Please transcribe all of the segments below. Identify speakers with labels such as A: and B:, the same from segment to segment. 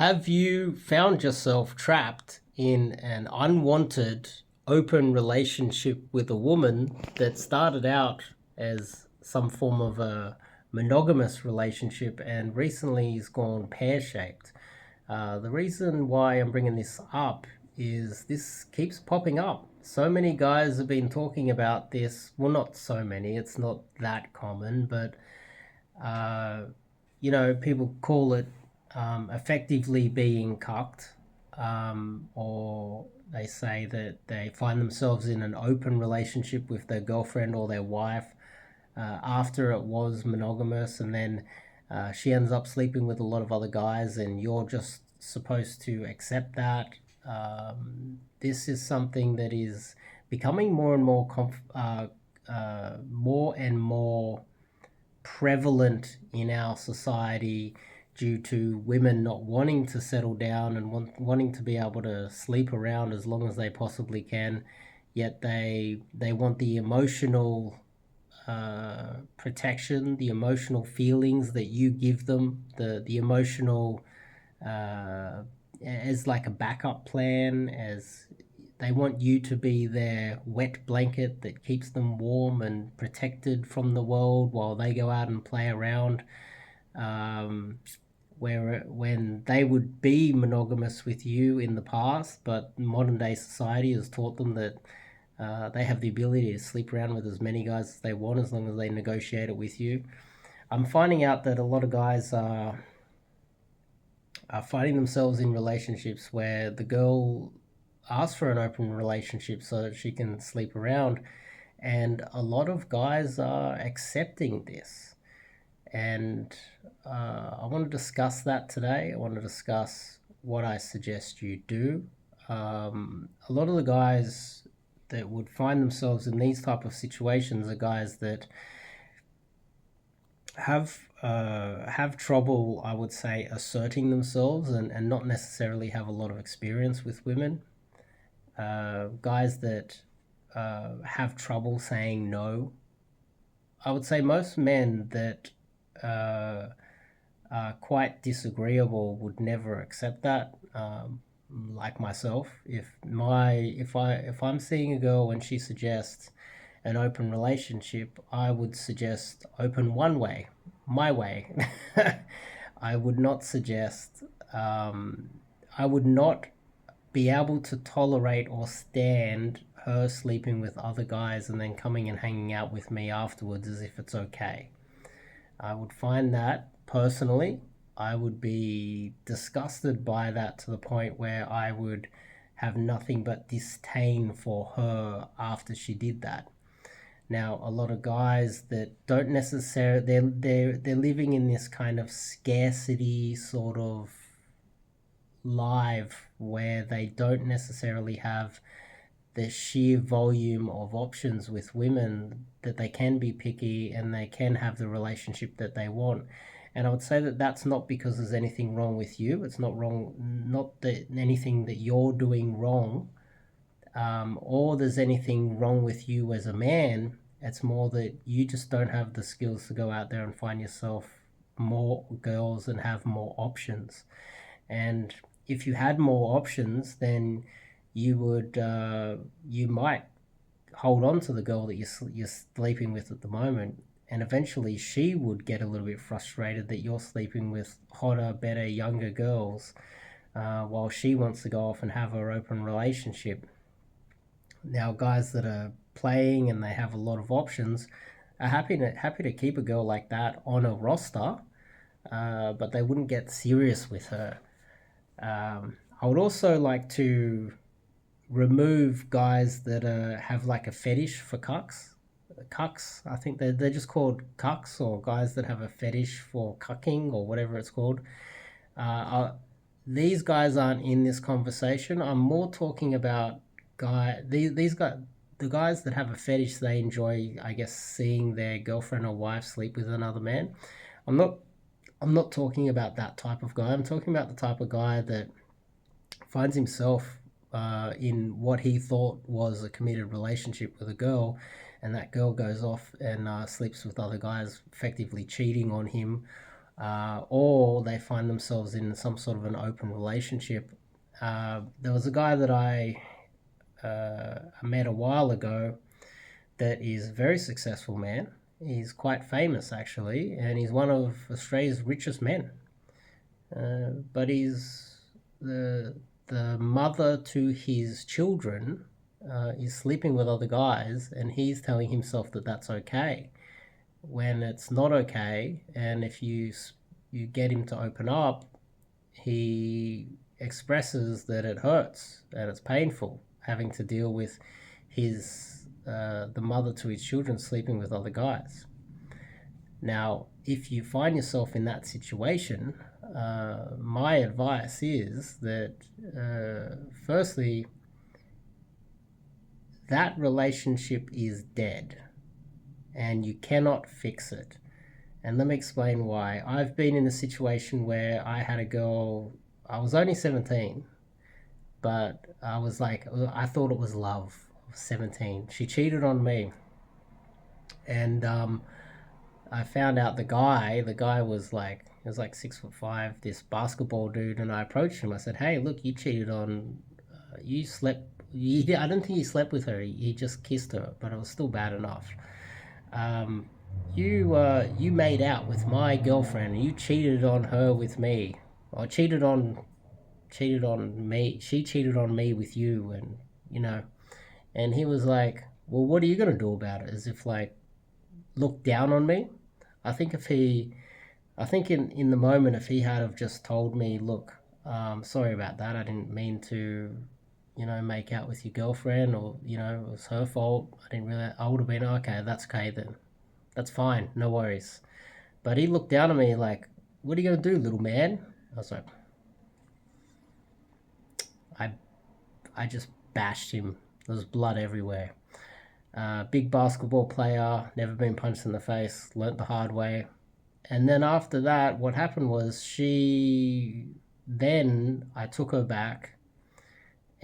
A: Have you found yourself trapped in an unwanted open relationship with a woman that started out as some form of a monogamous relationship and recently has gone pear shaped? The reason why I'm bringing this up is this keeps popping up. So many guys have been talking about this. Well, not so many, it's not that common, but uh, people call it effectively being cucked, or they say that they find themselves in an open relationship with their girlfriend or their wife after it was monogamous, and then she ends up sleeping with a lot of other guys, and you're just supposed to accept that. This is something that is becoming more and more prevalent in our society due to women not wanting to settle down and wanting to be able to sleep around as long as they possibly can, yet they want the emotional protection, the emotional feelings that you give them, the emotional uh, as like a backup plan, as they want you to be their wet blanket that keeps them warm and protected from the world while they go out and play around. Um, where when they would be monogamous with you in the past, but modern day society has taught them that they have the ability to sleep around with as many guys as they want as long as they negotiate it with you. I'm finding out that a lot of guys are finding themselves in relationships where the girl asks for an open relationship so that she can sleep around, and a lot of guys are accepting this. And I want to discuss that today. I want to discuss what I suggest you do. A lot of the guys that would find themselves in these type of situations are guys that have trouble, I would say, asserting themselves, and not necessarily have a lot of experience with women. Guys that have trouble saying no. I would say most men that uh, are quite disagreeable would never accept that. Like myself, if I'm seeing a girl and she suggests an open relationship, I would suggest open one way, my way. I would not suggest. I would not be able to tolerate or stand her sleeping with other guys and then coming and hanging out with me afterwards as if it's okay. I would find that personally, I would be disgusted by that to the point where I would have nothing but disdain for her after she did that. Now, a lot of guys that don't necessarily they're living in this kind of scarcity sort of live where they don't necessarily have the sheer volume of options with women that they can be picky and they can have the relationship that they want. And I would say that that's not because there's anything wrong with you. It's not wrong, not that anything that you're doing wrong, or there's anything wrong with you as a man. It's more that you just don't have the skills to go out there and find yourself more girls and have more options. And if you had more options, then you might hold on to the girl that you're sleeping with at the moment, and eventually she would get a little bit frustrated that you're sleeping with hotter, better, younger girls, while she wants to go off and have her open relationship. Now, guys that are playing and they have a lot of options are happy to keep a girl like that on a roster, but they wouldn't get serious with her. I would also like to remove guys that have like a fetish for cucks. Cucks, I think they're just called cucks, or guys that have a fetish for cucking or whatever it's called. Uh, uh, these guys aren't in this conversation. I'm more talking about these guys, the guys that have a fetish. They enjoy, I guess, seeing their girlfriend or wife sleep with another man. I'm not. I'm not talking about that type of guy. I'm talking about the type of guy that finds himself in what he thought was a committed relationship with a girl, and that girl goes off and sleeps with other guys, effectively cheating on him, or they find themselves in some sort of an open relationship. There was a guy that I met a while ago that is a very successful man. He's quite famous actually, and he's one of Australia's richest men. But he's the mother to his children is sleeping with other guys, and he's telling himself that that's okay when it's not okay. And if you get him to open up, he expresses that it hurts and it's painful having to deal with his the mother to his children sleeping with other guys. Now, if you find yourself in that situation, my advice is that firstly, that relationship is dead and you cannot fix it. And let me explain why. I've been in a situation where I had a girl, I was only 17, but I was like, I thought it was love. I was 17. She cheated on me. And I found out the guy was like, he was like 6'5", this basketball dude. And I approached him. I said, hey, look, you cheated on, you slept, I don't think he slept with her. He just kissed her, but it was still bad enough. Um, you made out with my girlfriend. You cheated on her with me, or cheated on me. She cheated on me with you, and you know. And he was like, "Well, what are you gonna do about it?" As if like look down on me. I think if he, I think in the moment, if he had have just told me, "Look, sorry about that. I didn't mean to." Make out with your girlfriend, or it was her fault. I didn't really. I would have been okay. That's okay then. That's fine, no worries. But he looked down at me like, what are you gonna do, little man? I was like, I, I just bashed him. There was blood everywhere. Big basketball player, never been punched in the face, learnt the hard way. And then after that, what happened was then I took her back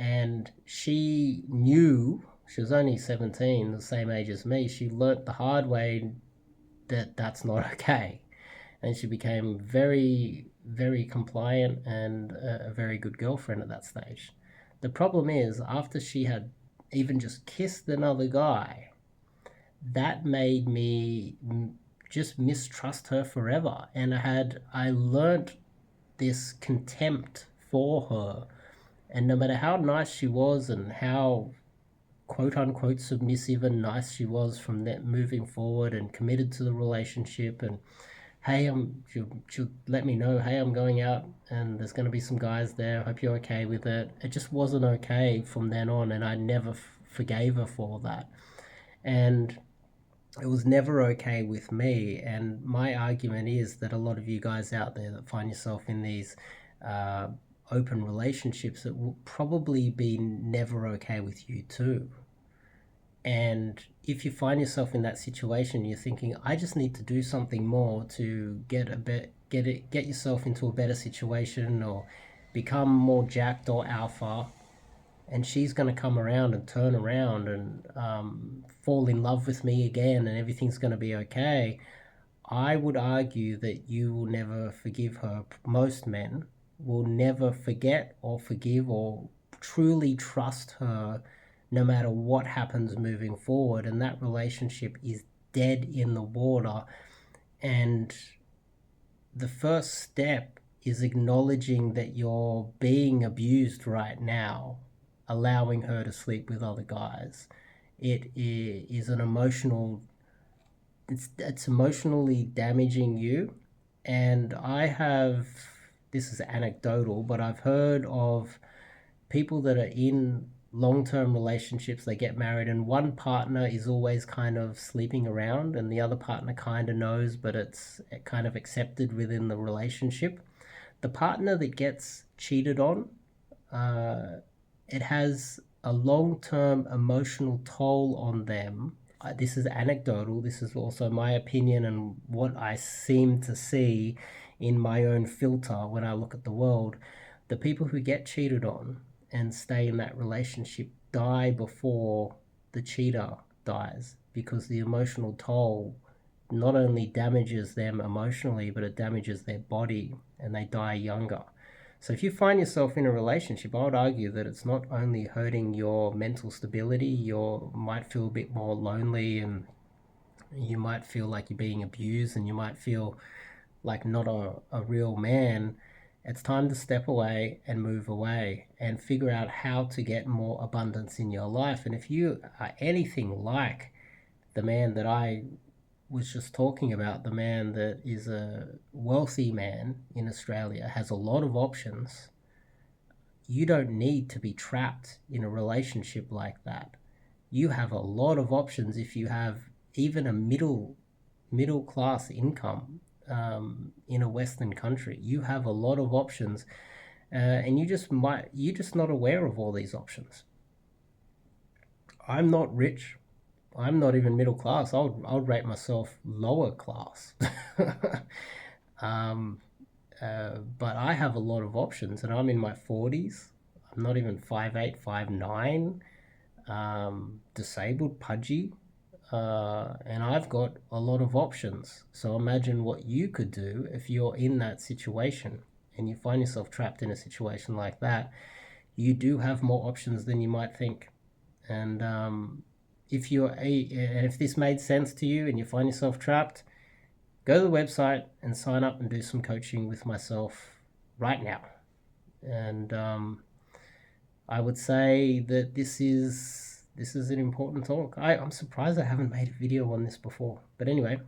A: and she knew, she was only 17, the same age as me. She learnt the hard way that that's not okay. And she became very, very compliant and a very good girlfriend at that stage. The problem is, after she had even just kissed another guy, that made me just mistrust her forever. And I learnt this contempt for her. And no matter how nice she was and how quote unquote submissive and nice she was from that moving forward and committed to the relationship, and hey, she'll let me know, hey, I'm going out and there's going to be some guys there, hope you're okay with it. It just wasn't okay from then on, and I never forgave her for that. And it was never okay with me. And my argument is that a lot of you guys out there that find yourself in these uh, open relationships, it will probably be never okay with you too. And if you find yourself in that situation, you're thinking, I just need to do something more to get yourself into a better situation, or become more jacked or alpha, and she's going to come around and turn around and fall in love with me again, and everything's going to be okay. I would argue that you will never forgive her. Most men will never forget or forgive or truly trust her, no matter what happens moving forward. And that relationship is dead in the water. And the first step is acknowledging that you're being abused right now, allowing her to sleep with other guys. It is an emotional, it's emotionally damaging you. And this is anecdotal, but I've heard of people that are in long-term relationships. They get married and one partner is always kind of sleeping around and the other partner kind of knows, but it's kind of accepted within the relationship. The partner that gets cheated on, it has a long-term emotional toll on them. This is anecdotal. This is also my opinion and what I seem to see in my own filter when I look at the world. The people who get cheated on and stay in that relationship die before the cheater dies, because the emotional toll not only damages them emotionally, but it damages their body and they die younger. So if you find yourself in a relationship, I would argue that it's not only hurting your mental stability, you might feel a bit more lonely, and you might feel like you're being abused, and you might feel like not a real man. It's time to step away and move away and figure out how to get more abundance in your life. And if you are anything like the man that I was just talking about, the man that is a wealthy man in Australia, has a lot of options, you don't need to be trapped in a relationship like that. You have a lot of options if you have even a middle class income in a Western country. You have a lot of options, and you're just not aware of all these options. I'm not rich. I'm not even middle class. I'll rate myself lower class. um, but I have a lot of options, and I'm in my 40s. I'm not even 5'8", 5'9", disabled, pudgy, and I've got a lot of options. So imagine what you could do if you're in that situation and you find yourself trapped in a situation like that. You do have more options than you might think. And if this made sense to you and you find yourself trapped, go to the website and sign up and do some coaching with myself right now. And I would say that this is an important talk. I'm surprised I haven't made a video on this before. But anyway,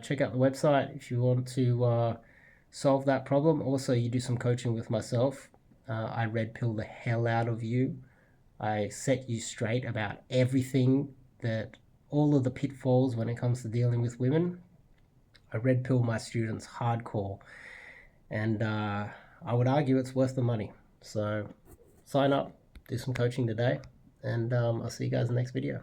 A: check out the website if you want to solve that problem. Also, you do some coaching with myself. I red pill the hell out of you. I set you straight about everything, that all of the pitfalls when it comes to dealing with women. I red pill my students hardcore, and I would argue it's worth the money. So sign up, do some coaching today, and I'll see you guys in the next video.